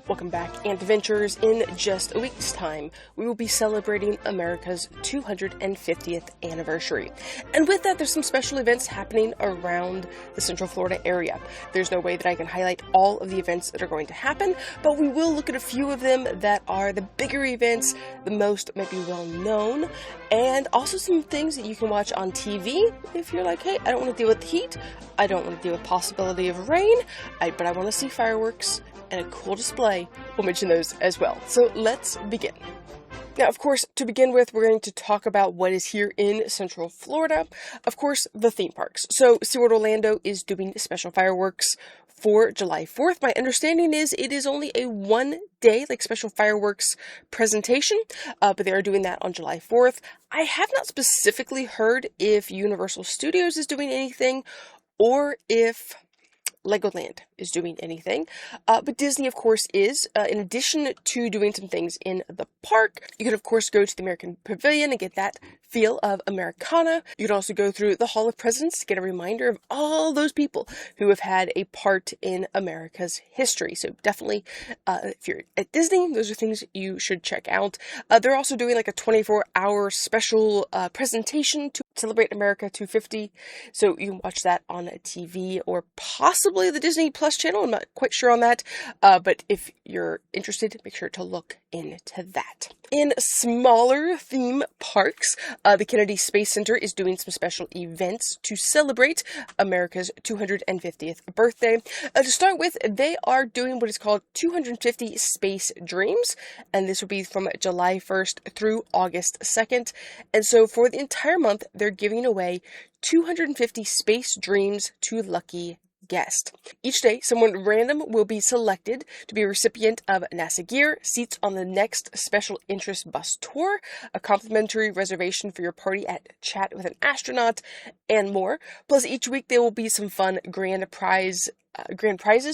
Welcome back, Adventurers. In just a week's time, we will be celebrating America's 250th anniversary. And with that, there's some special events happening around the Central Florida area. There's no way that I can highlight all of the events that are going to happen, but we will look at a few of them that are the bigger events, the most maybe well known, and also some things that you can watch on TV if you're like, hey, I don't want to deal with the heat, I don't want to deal with possibility of rain, but I want to see fireworks and a cool display. We'll mention those as well. So let's begin. Now, of course, to begin with, we're going to talk about what is here in Central Florida. Of course, the theme parks. So SeaWorld Orlando is doing special fireworks for July 4th. My understanding is it is only a one-day, special fireworks presentation, but they are doing that on July 4th. I have not specifically heard if Universal Studios is doing anything or if Legoland is doing anything, but Disney, of course, is. In addition to doing some things in the park, you can, of course, go to the American Pavilion and get that feel of Americana. You can also go through the Hall of Presidents to get a reminder of all those people who have had a part in America's history. So definitely, if you're at Disney, those are things you should check out. They're also doing a 24-hour special presentation to celebrate America 250. So you can watch that on TV or possibly the Disney Plus channel. I'm not quite sure on that, but if you're interested, make sure to look into that. In smaller theme parks, the Kennedy Space Center is doing some special events to celebrate America's 250th birthday. To start with, they are doing what is called 250 Space Dreams, and this will be from July 1st through August 2nd. And so for the entire month, they're giving away 250 Space Dreams to lucky guest. Each day, someone random will be selected to be a recipient of NASA gear, seats on the next special interest bus tour, a complimentary reservation for your party at Chat with an Astronaut, and more. Plus, each week there will be some fun grand prizes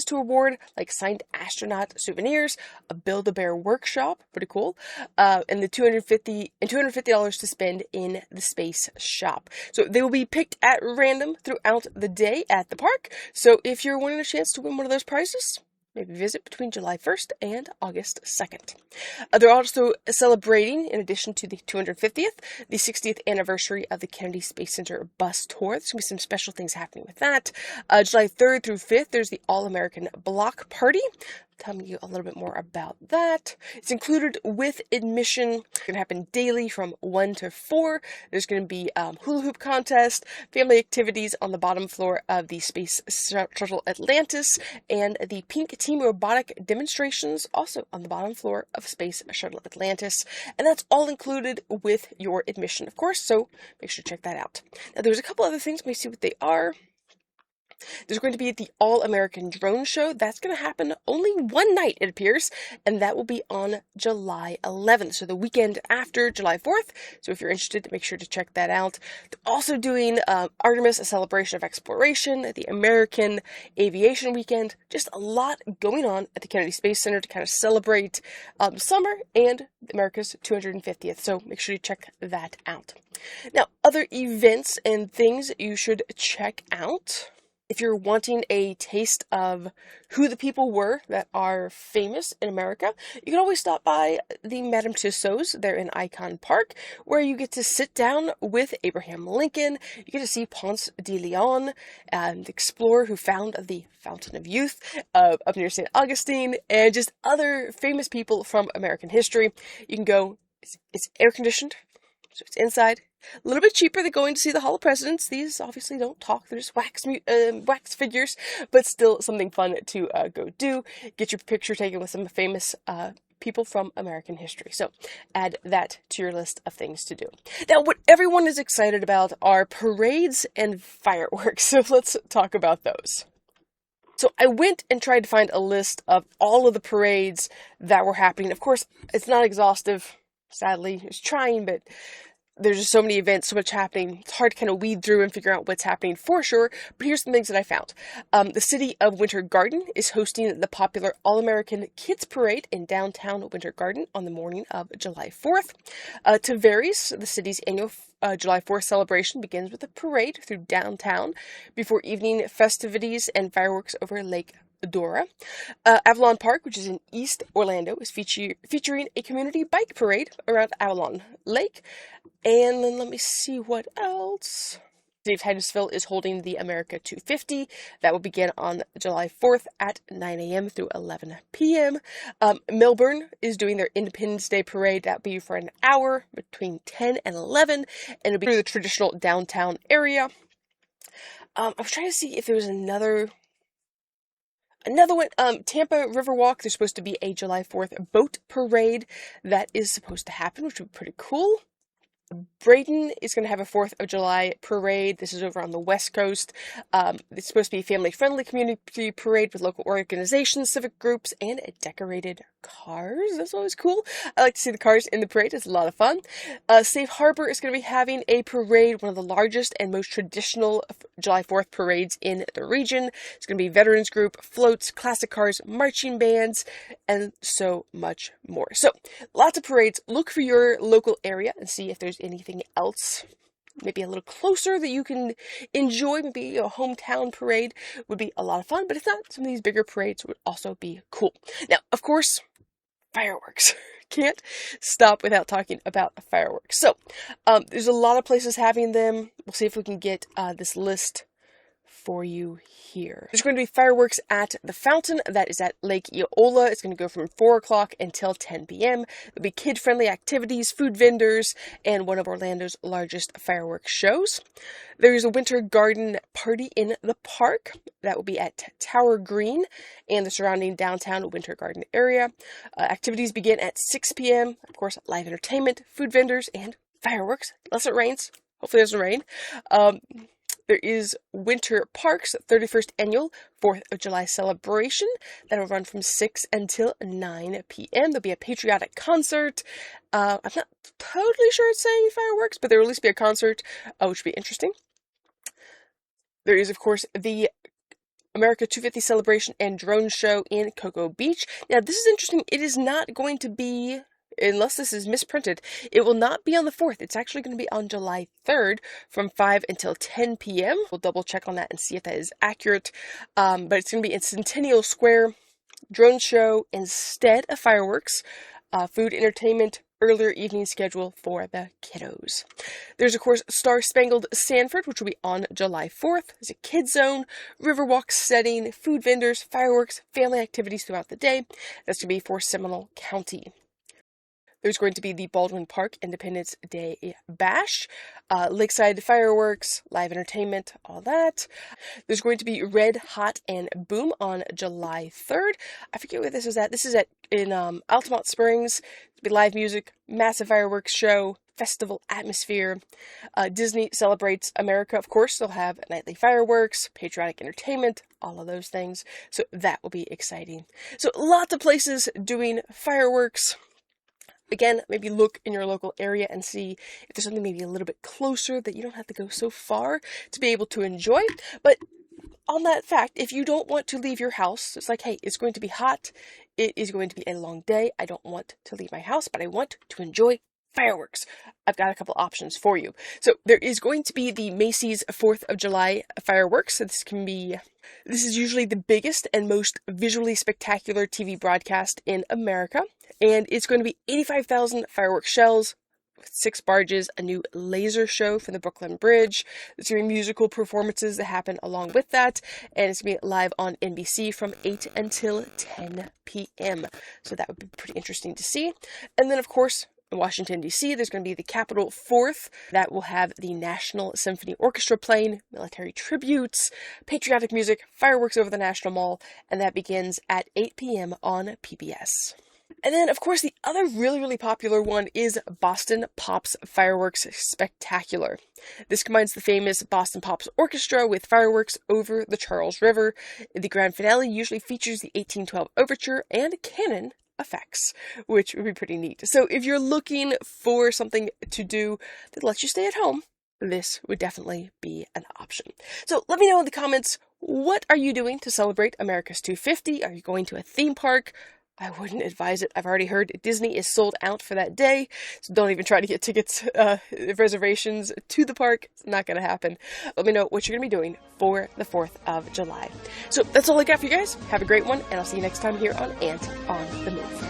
to award, like signed astronaut souvenirs, a Build-A-Bear workshop, pretty cool, and $250 to spend in the space shop. So they will be picked at random throughout the day at the park. So if you're wanting a chance to win one of those prizes, maybe visit between July 1st and August 2nd. They're also celebrating, in addition to the 250th, the 60th anniversary of the Kennedy Space Center bus tour. There's going to be some special things happening with that. July 3rd through 5th, there's the All-American Block Party. Telling you a little bit more about that. It's included with admission. It's going to happen daily from 1 to 4. There's going to be hula hoop contest, family activities on the bottom floor of the Space Shuttle Atlantis, and the Pink Team robotic demonstrations also on the bottom floor of Space Shuttle Atlantis. And that's all included with your admission, of course, so make sure to check that out. Now, there's a couple other things. Let me see what they are. There's going to be the All-American Drone Show. That's going to happen only one night, it appears, and that will be on July 11th, so the weekend after July 4th. So if you're interested, make sure to check that out. They're also doing Artemis, a celebration of exploration, the American Aviation Weekend. Just a lot going on at the Kennedy Space Center to kind of celebrate summer and America's 250th, so make sure you check that out. Now, other events and things you should check out. If you're wanting a taste of who the people were that are famous in America, you can always stop by the Madame Tussauds there in Icon Park, where you get to sit down with Abraham Lincoln. You get to see Ponce de Leon, the explorer who found the Fountain of Youth up near St. Augustine, and just other famous people from American history. You can go, it's air-conditioned, so it's inside. A little bit cheaper than going to see the Hall of Presidents. These obviously don't talk, they're just wax figures, but still something fun to go do. Get your picture taken with some famous people from American history. So add that to your list of things to do. Now, what everyone is excited about are parades and fireworks. So let's talk about those. So I went and tried to find a list of all of the parades that were happening. Of course, it's not exhaustive, sadly. I was trying, but there's just so many events, so much happening. It's hard to kind of weed through and figure out what's happening for sure, but here's some things that I found. The city of Winter Garden is hosting the popular All-American Kids Parade in downtown Winter Garden on the morning of July 4th. Tavares, the city's annual July 4th celebration, begins with a parade through downtown before evening festivities and fireworks over Lake Dora. Avalon Park, which is in East Orlando, is featuring a community bike parade around Avalon Lake. And then let me see what else. City of Titusville is holding the America 250. That will begin on July 4th at 9 a.m. through 11 p.m. Melbourne is doing their Independence Day parade. That will be for an hour between 10 and 11, and it'll be through the traditional downtown area. I was trying to see if there was another one. Tampa Riverwalk, there's supposed to be a July 4th boat parade that is supposed to happen, which would be pretty cool. Braden is going to have a 4th of July parade. This is over on the West Coast. It's supposed to be a family-friendly community parade with local organizations, civic groups, and decorated cars. That's always cool. I like to see the cars in the parade. It's a lot of fun. Safe Harbor is going to be having a parade, one of the largest and most traditional July 4th parades in the region. It's going to be veterans group, floats, classic cars, marching bands, and so much more. So, lots of parades. Look for your local area and see if there's anything else maybe a little closer that you can enjoy. Maybe a hometown parade would be a lot of fun, but if not, some of these bigger parades would also be cool. Now, of course, fireworks. Can't stop without talking about fireworks. So, there's a lot of places having them. We'll see if we can get this list for you here. There's going to be fireworks at the fountain that is at Lake Eola. It's going to go from 4 o'clock until 10 p.m. There'll be kid-friendly activities, food vendors, and one of Orlando's largest fireworks shows. There's a winter garden party in the park that will be at Tower Green and the surrounding downtown winter garden area. Activities begin at 6 p.m. Of course, live entertainment, food vendors, and fireworks, unless it rains. Hopefully it doesn't rain. There is Winter Park's 31st annual 4th of July celebration that will run from 6 until 9 p.m. There'll be a patriotic concert. I'm not totally sure it's saying fireworks, but there will at least be a concert, which will be interesting. There is, of course, the America 250 celebration and drone show in Cocoa Beach. Now, this is interesting. It is not going to be, unless this is misprinted, it will not be on the 4th. It's actually going to be on July 3rd from 5 until 10 p.m. We'll double check on that and see if that is accurate. But it's going to be in Centennial Square, drone show instead of fireworks, food, entertainment, earlier evening schedule for the kiddos. There's, of course, Star Spangled Sanford, which will be on July 4th. There's a kids zone, riverwalk setting, food vendors, fireworks, family activities throughout the day. That's going to be for Seminole County. There's going to be the Baldwin Park Independence Day Bash, lakeside fireworks, live entertainment, all that. There's going to be Red, Hot, and Boom on July 3rd. I forget where this is at. This is in Altamont Springs. It'll be live music, massive fireworks show, festival atmosphere. Disney celebrates America, of course. They'll have nightly fireworks, patriotic entertainment, all of those things. So that will be exciting. So lots of places doing fireworks. Again, maybe look in your local area and see if there's something maybe a little bit closer that you don't have to go so far to be able to enjoy. But on that fact, if you don't want to leave your house, it's like, hey, it's going to be hot. It is going to be a long day. I don't want to leave my house, but I want to enjoy fireworks. I've got a couple options for you. So there is going to be the Macy's 4th of July fireworks. So this is usually the biggest and most visually spectacular TV broadcast in America. And it's going to be 85,000 fireworks shells with 6 barges, a new laser show from the Brooklyn Bridge. There's going to be musical performances that happen along with that. And it's going to be live on NBC from 8 until 10 p.m. So that would be pretty interesting to see. And then, of course, in Washington, D.C., there's going to be the Capitol 4th that will have the National Symphony Orchestra playing, military tributes, patriotic music, fireworks over the National Mall, and that begins at 8 p.m. on PBS. And then, of course, the other really, really popular one is Boston Pops Fireworks Spectacular. This combines the famous Boston Pops Orchestra with fireworks over the Charles River. The grand finale usually features the 1812 Overture and cannon effects, which would be pretty neat. So if you're looking for something to do that lets you stay at home, this would definitely be an option. So let me know in the comments, what are you doing to celebrate America's 250? Are you going to a theme park? I wouldn't advise it. I've already heard Disney is sold out for that day, so don't even try to get tickets, reservations to the park. It's not going to happen. Let me know what you're going to be doing for the 4th of July. So that's all I got for you guys. Have a great one, and I'll see you next time here on Ant on the Move.